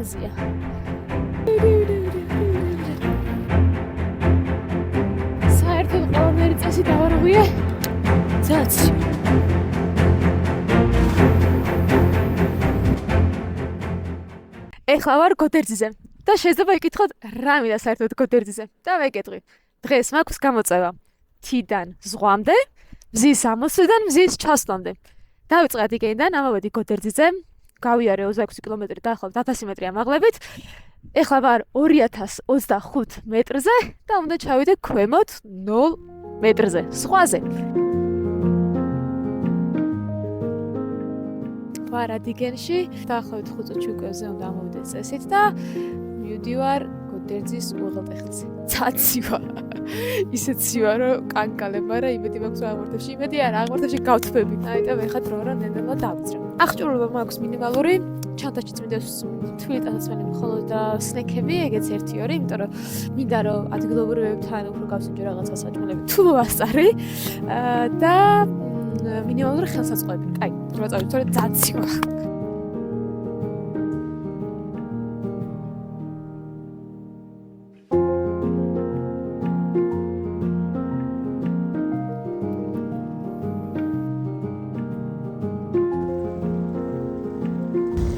ხაზია. საერთოდ ყველანაირი წესი დავარღვიე. ძაცი. ეხლა ვარ გოდერძიზე და შეიძლება იკითხოთ რა მინდა საერთოდ გოდერძიზე და ვეკითხი. დღეს მაქვს გამოწვევა თიდან ზღვამდე, მზის ამოსვლიდან მზის ჩასვლამდე. დავიწყე იქიდან, ამავედი გოდერძიზე, გავიარე 26 კილომეტრი დაახლოებით 1000 მეტრი ამაღლებით. ეხლა ვარ 2025 მეტრზე და უნდა ჩავიდე ქვემოთ 0 მეტრზე, ზღვაზე. ვარ ადიგენში, დაახლოებით 5 წუთში უკვე უნდა ამოვიდე წესით და მივდივარ გოდერძის უღელტეხილზე. ცაცი ვარ. ისეთ ცივა რომ კანკალებ, მაგრამ იმედი მაქვს აღმართებში. იმედი არა, აღმართებში გავთბები. აიტა ვეხა დრო რა ნენელა დავწრე. აღჭურვილობა მაქვს მინიმალური. ჩანთაში წმინდეს თბილი ტანაცმელი მხოლოდ და სნექები, ეგეც 1-2, იმიტომ რომ მინდა რომ ადგილობრივებთან უფრო გავსინჯო რაღაცა საჭმელები თუ ვასწარი და მინიმალური ხელსაწყოები. აი, რა წავიდე, თორე ძაცი ვარ.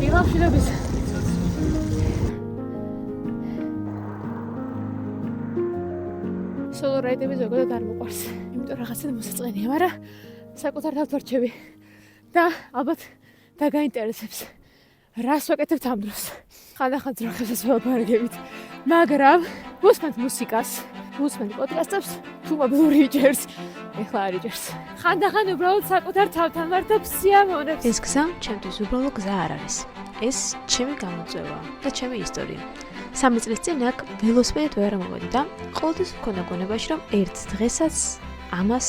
იღავშილების სოლო რაიდები ზოგადად არ მოყვარს, იმიტომ რაღაცა მოსაწყენია, მაგრამ საკუთარ დავთვალჩები და ალბათ დაგაინტერესებს რას ვაკეთებ ამ დროს. ხანდახან ძროხებსაც ველაპარაკებით, მაგრამ ვუსმენთ მუსიკას, ვუსმენთ პოდკასტებს, თუ მობილური იჭერს, ეხლა არ იჭერს. ხანდახან უბრალოდ საკუთარ თავთან ვარდებ სიამოვნებს. ეს გზა ჩემთვის უბრალოდ გზა არ არის. ეს ჩემი გამოწვევა და ჩემი ისტორია. 3 წლის წინ აქ ველოსიპედით ვერ მოვედი და ყოველთვის მქონდა გონებაში, რომ ერთ დღესაც ამას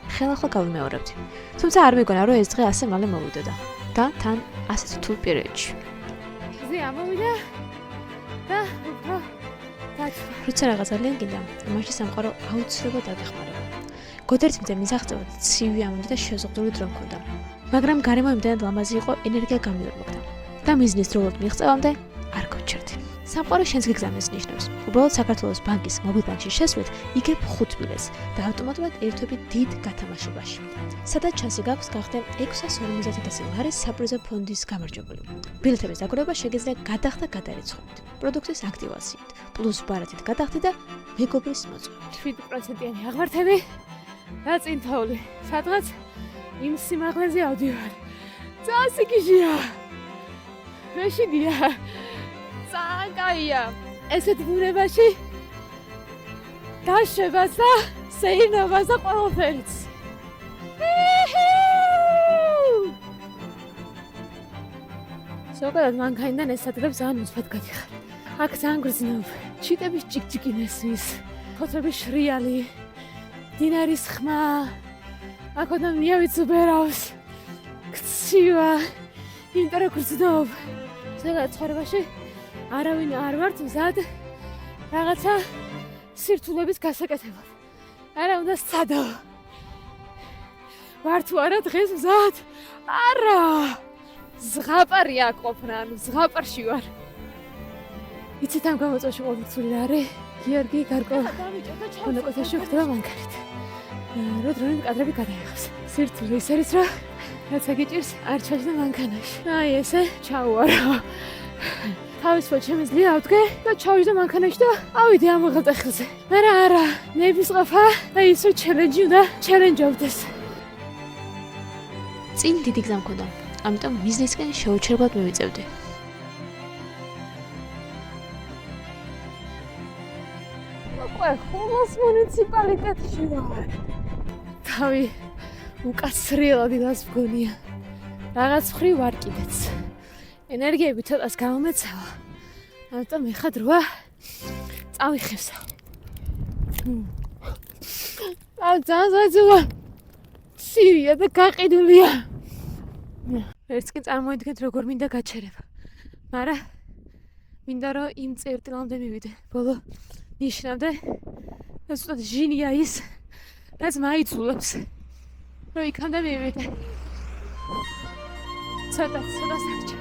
ხელახლა გავიმეორებდი. თუმცა არ მეგონა, რომ ეს დღე ასე მალე მოვიდოდა და თან ასეთ რთულ პერიოდში. ზე ამოვიდა და უფრო დაჭრა. როცა რაღაც ძალიან გინდა, მაშინ სამყარო აუცილებლად დაგეხმარება. გოდერძმზე მისაღწევად ცივი ამონდა და შეზღუდული დრო მქონდა. მაგრამ გარემო იმდენად ლამაზი იყო, ენერგია გამიორმოგდა და მიზნის დროულად მიღწევამდე არ გავჩერდი. სამყარო შენს გეგზავნეს ნიშნავს. უბრალოდ საქართველოს ბანკის მობილბანკში შესვლით იგებ 5 ბილეთს და ავტომატურად ერთვები დიდ გათამაშებაში. სადაც ჩანსი გაქვს გახდე 650,000 ლარის საპრიზო ფონდის გამარჯვებული. ბილეთების დაგროვა შეგიძლია გადახდა გადარიცხვით, პროდუქტის აქტივაციით, პლუს ბარათით გადახდი და მეგობრის მოწვევით. 7%-იანი აღმართები და წინთაული. სადღაც იმ სიმაღლეზე ავდივარ. წასიკიშია. მეშინია. კაია, ესეთ ბუნებაში დაშვებას და სეირნობას და ყველაფერს. ზოგადად მანქანიდან ეს ადგილებს ძალიან უცბად გადიხარ. აქ ძალიან გრძნობ, ჩიტების ჭიკჭიკი მესმის, ხოთრების შრიალი, დინარის ხმა, აქოდან მიავიც უბერავს, გცივა, იმიტომ რომ გრძნობ. ზოგადად ცხოვრებაში არავინ არ ვართ მზად რაღაცა სირთულების გასაკეთებლად. არა უნდა სცადო. ვარ თუ არა დღეს მზად? არა. ზღაპარი აქ ყოფნა, ანუ ზღაპარში ვარ. იცით ამ გამოწვევაში ყოველწული რა არის? გიორგი გარკვეულ მონაკვეთში ხდება მანქანით. რო დროინდ კადრები გადაიღავს. სირთულე ის არის, რომ რაცა გიჭირს არ ჩაჯდა მანქანაში. აი ესე ჩაუარო. თავისუფლად შემიძლია ავდგე და ჩავიჯდა მანქანაში და ავიდე ამ უღელტეხილზე. მაგრამ არა, ნებისყოფა და ისო ჩელენჯი უნდა ჩელენჯობდეს. წინ დიდი გზა მქონდა, ამიტომ მიზნისკენ შეუჩერებლად მივიწევდი. უკვე ხულოს მუნიციპალიტეტში ვარ. თავი უკაცრიელად ილას მგონია. რაღაც მხრივ ვარ კიდეც. ენერგიები ცოტას გამომეცავა. ამიტომ ეხა დროა წავიხევსა. ძალიან ზაძულა. ცივია და გაყიდულია. ერთს კი წარმოიდგენთ როგორ მინდა გაჩერება. მაგრამ მინდა რომ იმ წერტილამდე მივიდე. ბოლო ნიშნამდე და ცოტა ჟინია ის, რაც მაიცულებს. რომ იქამდე მივიდე. ცოტა სარჩა.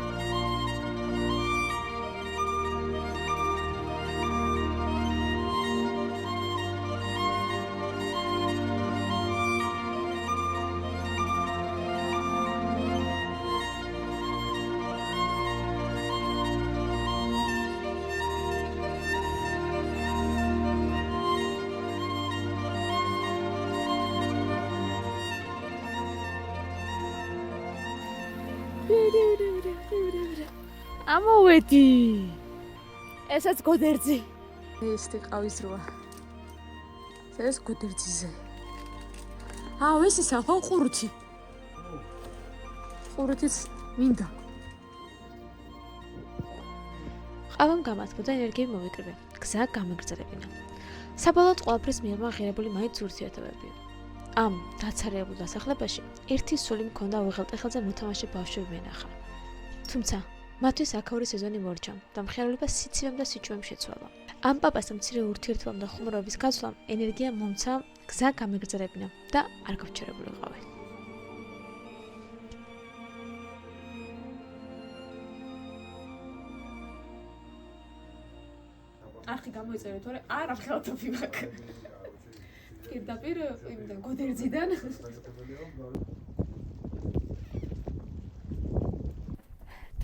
ამოვედი. ესაც გოდერძი. ეს ტყავის როა. ეს გოდერძიზე. ეს ისა ხო ყურუთი. ყურუთიც მინდა. ყავამ გამართვა და ენერგიები მოვიკრიბე. გზა გამეგრძელებინა. საბოლოოდ ყველაფრის მიღება ღირებული მაინც ურთიერთობებია. ამ დაცარიებულ დასახლებაში ერთი სული მქონდა უღელტეხელზე მოთამაშე ბავშვები მენახა. თუმცა მათთვის აქაური სეზონი მორჩა და მხიარება სიცივემ და სიჭუემ შეცვალა. ამ პაპასთან მცირე ურთიერთობამ და ხუმრობის გაცვლამ ენერგია მომცა გზა გამეგრძელებინა და არ გავჩერებულიყავი. არხი გამოიწერე, თორე არ აღხელთობი მაქვს. პირდაპირ იმიდან გოდერძიდან.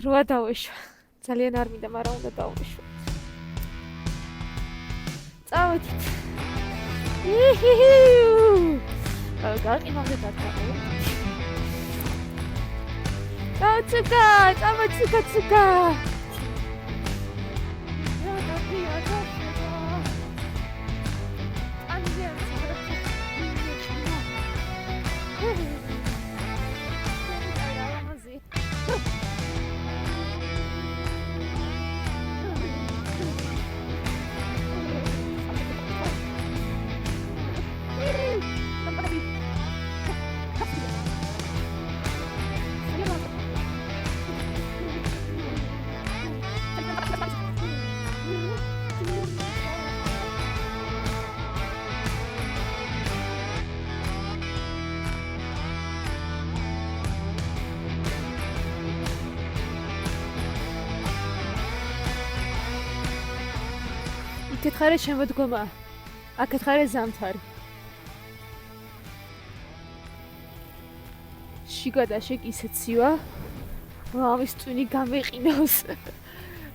დროა დავეშვა. ძალიან არ მინდა, მაგრამ უნდა დავეშვა. წავედით. გაყინავდეთ აკრა. წავცუქა, წავცუქა. აქეთ ხარე შემოდგომა. აქეთ ხარე ზამთარი. შიგადაშე ისეცივა. ამის ტვინი გამეყინავს.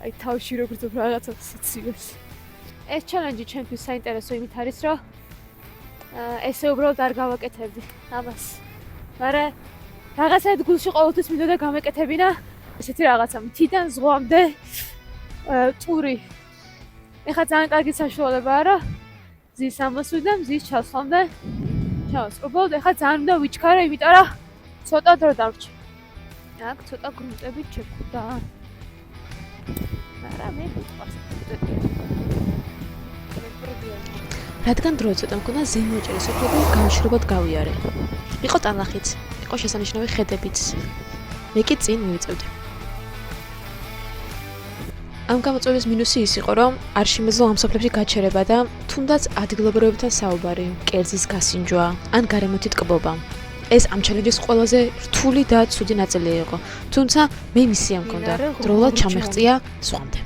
აი თავში როგორ ზოგ რაღაცა სიცივეს. ეს ჩალენჯი ჩემთვის საინტერესო იმით არის, რომ ესე უბრალოდ არ გავაკეთებდი ამას. მაგრამ რაღაცა ადგილში ყოველთვის მინდოდა გამეკეთებინა ესეთი რაღაცა მთიდან ზღვამდე ტური. ეხლა ძალიან კარგი საშუალებაა, რომ ზის ამოსვლი და მზის ჩასვლამდე ჩავასწრებოდ. ეხლა ძალიან უნდა ვიჩქარო, იმიტომ რომ ცოტა დრო დარჩა. აქ ცოტა გრუნტები ჩექდა. მაგრამ მე ვიყვარს გრუნტები. რადგან დრო ცოტა მქონდა, ზემოჭერის სოფლები გამშვიდობად გავიარე. იყო ტალახიც, იყო შესანიშნავი ხედებიც. მე კი წინ მივიწევდი. ამ გამოწვევის მინუსი ის იყო, რომ არ შემეძლო ამ სოფლებში გაჩერება და თუნდაც ადგილობრივებთან საუბარი, კერძის გასინჯვა ან გარემოთი ტკბობა. ეს ამ ჩალენჯის ყველაზე რთული და ცუდი ნაწილი იყო. თუმცა მე მისია მქონდა, დროულად ჩამეღწია ზღვამდე.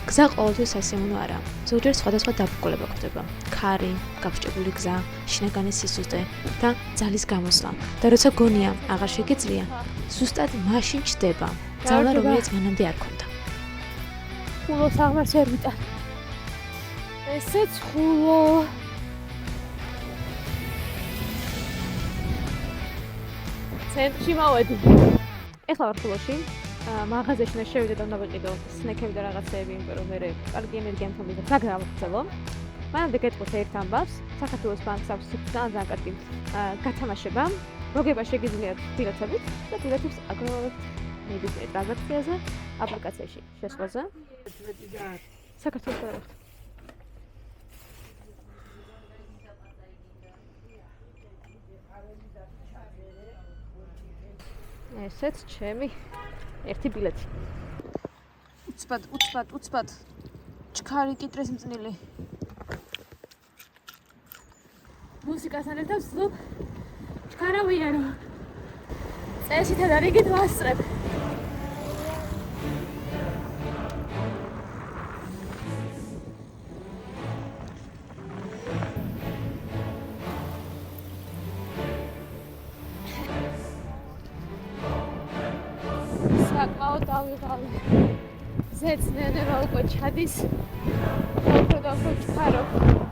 გზა ყოველთვის სასიამოვნო არა. ზოგჯერ სხვადასხვა დაბუկულება გვხვდება. ქარი, გაფშჭებული გზა, შინაგანი სისუსტე და ძალის გამოსვლა. და როცა გონია აღარ შეგეძლია, ზუსტად მაშინ ჩდება. ძალა რომელიც მანამდე არ ქონდა. ხულოს აღმარს ვერ ვიტან. ესეც ხულო. ცენტრში მოვედი. ეხლა ვარ ხულოში. მაღაზიაში უნდა შევიდე და უნდა ვიყიდო სნეკები და რაღაცეები, იმიტომ რომ მე კარგი ენერგია მქონდა და საგრა ვხსელო. მანამდე გეტყვით ერთ ამბავს. საქართველოს ბანკს აქვს ძალიან კარგი გათამაშება. მოგება შეგიძლიათ ბილეთებით და ბილეთებს აგროვებთ ნებისმიერ ტრანზაქციაზე, აპლიკაციაში შესვლაზე. საქართველოს გადავხთ. ესეც ჩემი ერთი ბილეთი. უცბად. ჩქარი კიტრეს მწნილი. მუსიკასთან ერთად ვსწავლობ ჩქარავიანო. წესითა და რიგით ვასწრებ. საკმაოდ დავიღალე. ზეცნენება უკვე ჩადის. უფრო ჩქარო.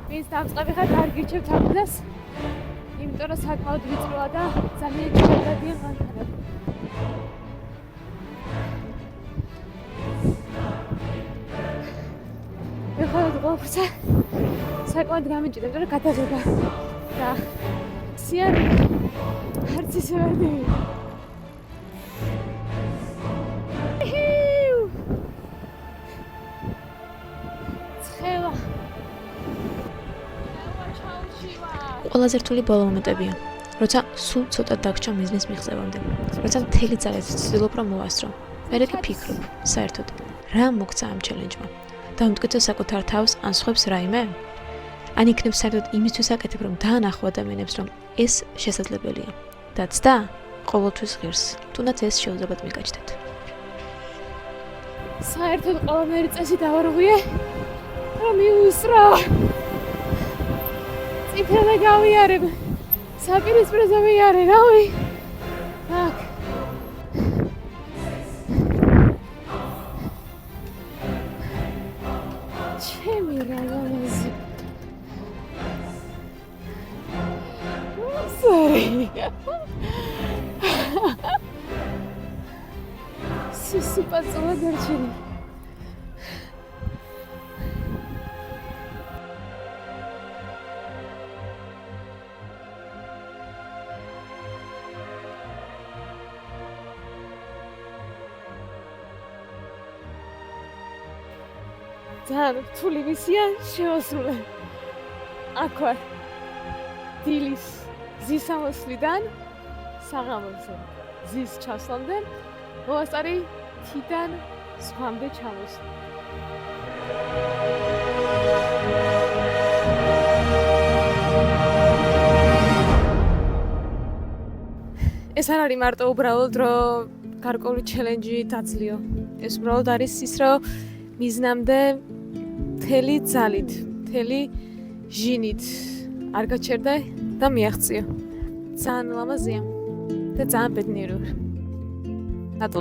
ვინც დამწყები ხარ, არ გირჩევთ ამბლას. იმიტომ რომ საკმაოდ ვიწროა და ძალიან ჭირდებიან მანქანები. ყველაფერზე საკმაოდ გამიჭირდა, მაგრამ გადაღება და სიანი არც ისე ვერ მივიდა. ცხელა ყველაზე რთული ბოლო მომენტებია, როცა სულ ცოტა დაგჭა მიზნის მიღწევამდე, როცა მთელი ძალით ვცდილობ რომ მოვასწრო. მერე კი ფიქრობ, საერთოდ რა მოგცა ამ ჩელენჯმა? დავმტკიცო საკუთარ თავს ან სხვებს რაიმე? ან იქნებ საერთოდ იმისთვის აკეთებ, რომ დაანახო ადამიანებს, რომ ეს შესაძლებელია. და ცდა ყოველთვის ღირს, თუნდაც ეს შეუძლებად მიგაჩნდეთ. საერთოდ ყველანაირი წესი დავარღვიე, რომ მივუსწრო. წითელი გავიარებ. საპირისპიროზე ვიარე, რავი. აქ. ჩემი რაღაცა. Sorry. Супер горчили. ძალიან რთული მისია შეასრულე. აქ ვარ. დილის ზის ამოსვლიდან საღამოზე ზის ჩასვლამდე მოასწარი თიდან ზღვამდე ჩამოსვლა. ეს არ არის მარტო უბრალოდ რომ გარკვეული ჩელენჯი დაძლიო. ეს უბრალოდ არის ის რომ მიზნამდე მთელი ძალით, მთელი ჟინით არ გაჩერდა და მიაღწიო. ძალიან ლამაზია და ძალიან ბედნიერი ვარ. ნატო